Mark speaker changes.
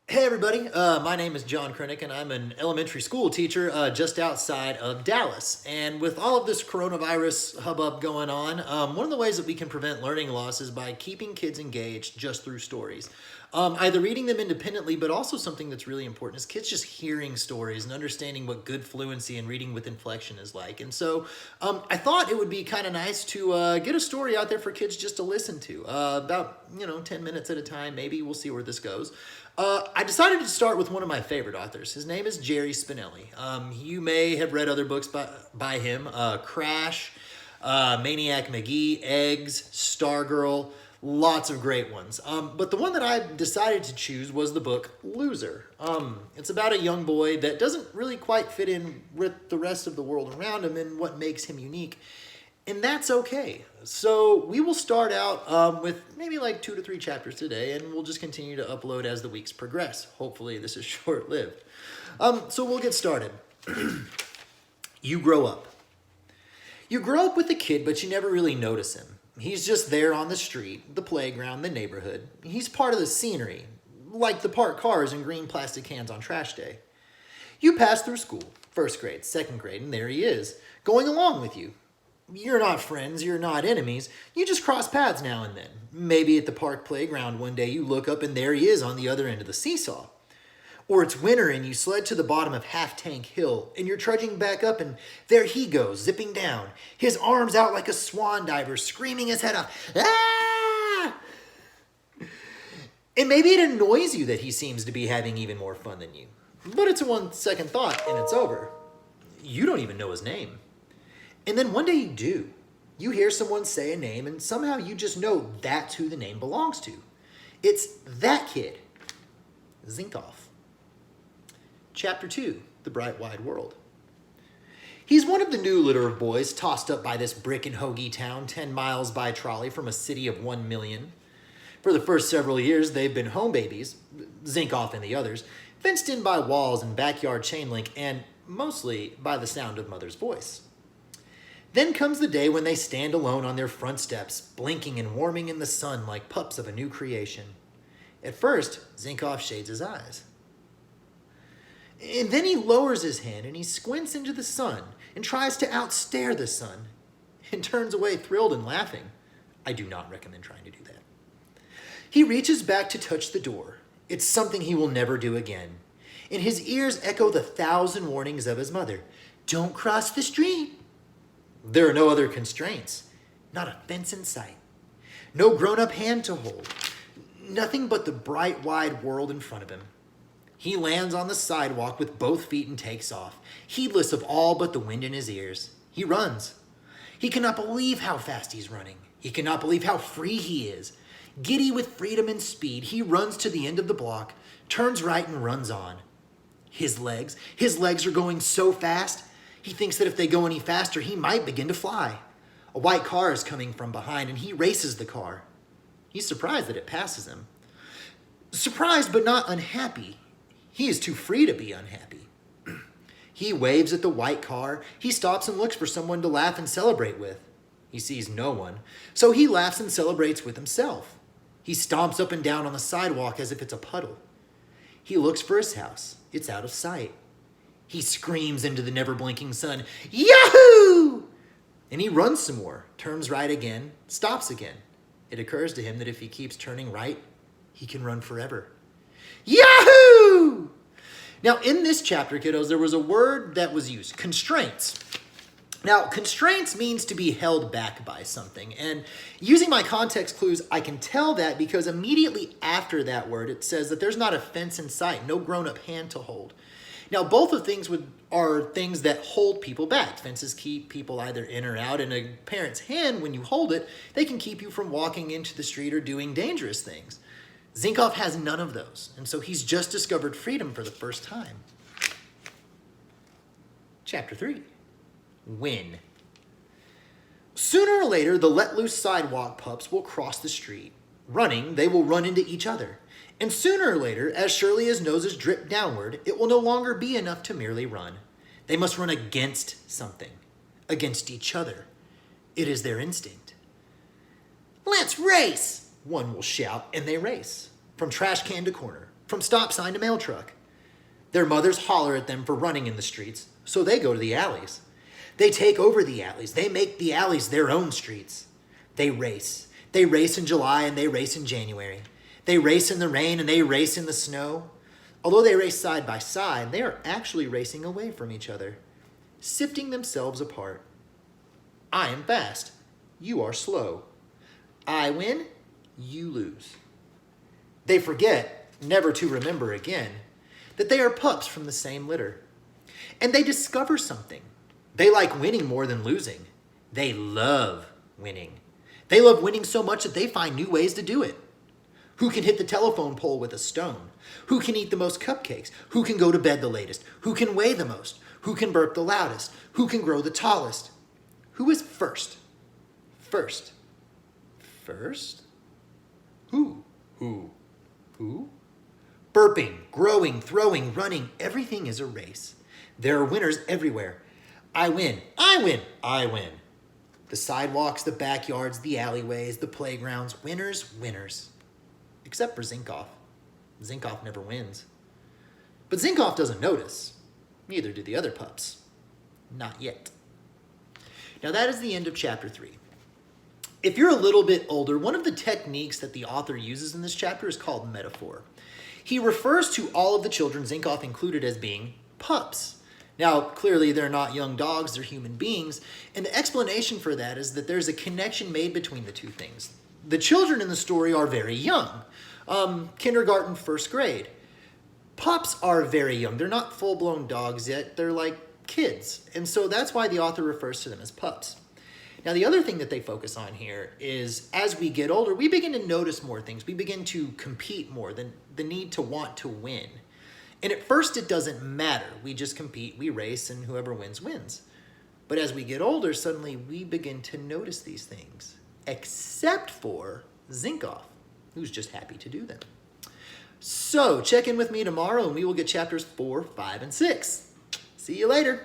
Speaker 1: Hey everybody, my name is John Krenick and I'm an elementary school teacher just outside of Dallas. And with all of this coronavirus hubbub going on, one of the ways that we can prevent learning loss is by keeping kids engaged just through stories. Either reading them independently, but also something that's really important is kids just hearing stories and understanding what good fluency and reading with inflection is like. And so I thought it would be kind of nice to get a story out there for kids just to listen to, about 10 minutes at a time. Maybe we'll see where this goes. I decided to start with one of my favorite authors. His name is Jerry Spinelli. You may have read other books by him. Crash, Maniac McGee, Eggs, Stargirl, lots of great ones. But the one that I decided to choose was the book Loser. It's about a young boy that doesn't really quite fit in with the rest of the world around him and what makes him unique. And that's okay. So we will start out with maybe like 2 to 3 chapters today, and we'll just continue to upload as the weeks progress. Hopefully this is short-lived. So we'll get started. You grow up. You grow up with a kid, but you never really notice him. He's just there on the street, the playground, the neighborhood. He's part of the scenery, like the parked cars and green plastic cans on trash day. You pass through school, first grade, second grade, and there he is, going along with you. You're not friends, you're not enemies, you just cross paths now and then. Maybe at the park playground one day you look up and there he is on the other end of the seesaw. Or it's winter and you sled to the bottom of Half Tank Hill and you're trudging back up and there he goes, zipping down, his arms out like a swan diver, screaming his head off. Ah! And maybe it annoys you that he seems to be having even more fun than you. But it's a 1 second thought and it's over. You don't even know his name. And then one day you do. You hear someone say a name and somehow you just know that's who the name belongs to. It's that kid, Zinkoff. Chapter 2, The Bright Wide World. He's one of the new litter of boys tossed up by this brick and hoagie town 10 miles by trolley from a city of 1 million. For the first several years, they've been home babies, Zinkoff and the others, fenced in by walls and backyard chain link, and mostly by the sound of mother's voice. Then comes the day when they stand alone on their front steps, blinking and warming in the sun like pups of a new creation. At first, Zinkoff shades his eyes. And then he lowers his hand and he squints into the sun and tries to outstare the sun and turns away thrilled and laughing. I do not recommend trying to do that. He reaches back to touch the door. It's something he will never do again. And his ears echo the 1,000 warnings of his mother. Don't cross the street. There are no other constraints. Not a fence in sight. No grown-up hand to hold. Nothing but the bright, wide world in front of him. He lands on the sidewalk with both feet and takes off, heedless of all but the wind in his ears. He runs. He cannot believe how fast he's running. He cannot believe how free he is. Giddy with freedom and speed, he runs to the end of the block, turns right and runs on. His legs are going so fast, he thinks that if they go any faster, he might begin to fly. A white car is coming from behind, and he races the car. He's surprised that it passes him. Surprised but not unhappy. He is too free to be unhappy. He waves at the white car. He stops and looks for someone to laugh and celebrate with. He sees no one, so he laughs and celebrates with himself. He stomps up and down on the sidewalk as if it's a puddle. He looks for his house. It's out of sight. He screams into the never-blinking sun, Yahoo! And he runs some more, turns right again, stops again. It occurs to him that if he keeps turning right, he can run forever. Yahoo! Now, in this chapter, kiddos, there was a word that was used, constraints. Now, constraints means to be held back by something. And using my context clues, I can tell that because immediately after that word, it says that there's not a fence in sight, no grown-up hand to hold. Now, both of things are things that hold people back. Fences keep people either in or out. In a parent's hand, when you hold it, they can keep you from walking into the street or doing dangerous things. Zinkoff has none of those, and so he's just discovered freedom for the first time. Chapter 3. Win. Sooner or later, the let-loose sidewalk pups will cross the street. Running, they will run into each other. And sooner or later, as surely as noses drip downward, it will no longer be enough to merely run. They must run against something, against each other. It is their instinct. Let's race, one will shout, and they race. From trash can to corner, from stop sign to mail truck. Their mothers holler at them for running in the streets, so they go to the alleys. They take over the alleys. They make the alleys their own streets. They race. They race in July and they race in January. They race in the rain and they race in the snow. Although they race side by side, they are actually racing away from each other, sifting themselves apart. I am fast. You are slow. I win. You lose. They forget, never to remember again, that they are pups from the same litter. And they discover something. They like winning more than losing. They love winning. They love winning so much that they find new ways to do it. Who can hit the telephone pole with a stone? Who can eat the most cupcakes? Who can go to bed the latest? Who can weigh the most? Who can burp the loudest? Who can grow the tallest? Who is first? First. First? Who? Who? Burping, growing, throwing, running, everything is a race. There are winners everywhere. I win, I win, I win. The sidewalks, the backyards, the alleyways, the playgrounds, winners, winners. Except for Zinkoff. Zinkoff never wins. But Zinkoff doesn't notice. Neither do the other pups. Not yet. Now that is the end of chapter 3. If you're a little bit older, one of the techniques that the author uses in this chapter is called metaphor. He refers to all of the children, Zinkoff included, as being pups. Now, clearly they're not young dogs, they're human beings, and the explanation for that is that there's a connection made between the two things. The children in the story are very young, kindergarten, first grade. Pups are very young. They're not full-blown dogs yet, they're like kids, and so that's why the author refers to them as pups. Now, the other thing that they focus on here is as we get older, we begin to notice more things. We begin to compete more, the need to want to win. And at first, it doesn't matter. We just compete, we race, and whoever wins, wins. But as we get older, suddenly we begin to notice these things, except for Zinkoff, who's just happy to do them. So check in with me tomorrow, and we will get chapters 4, 5, and 6. See you later.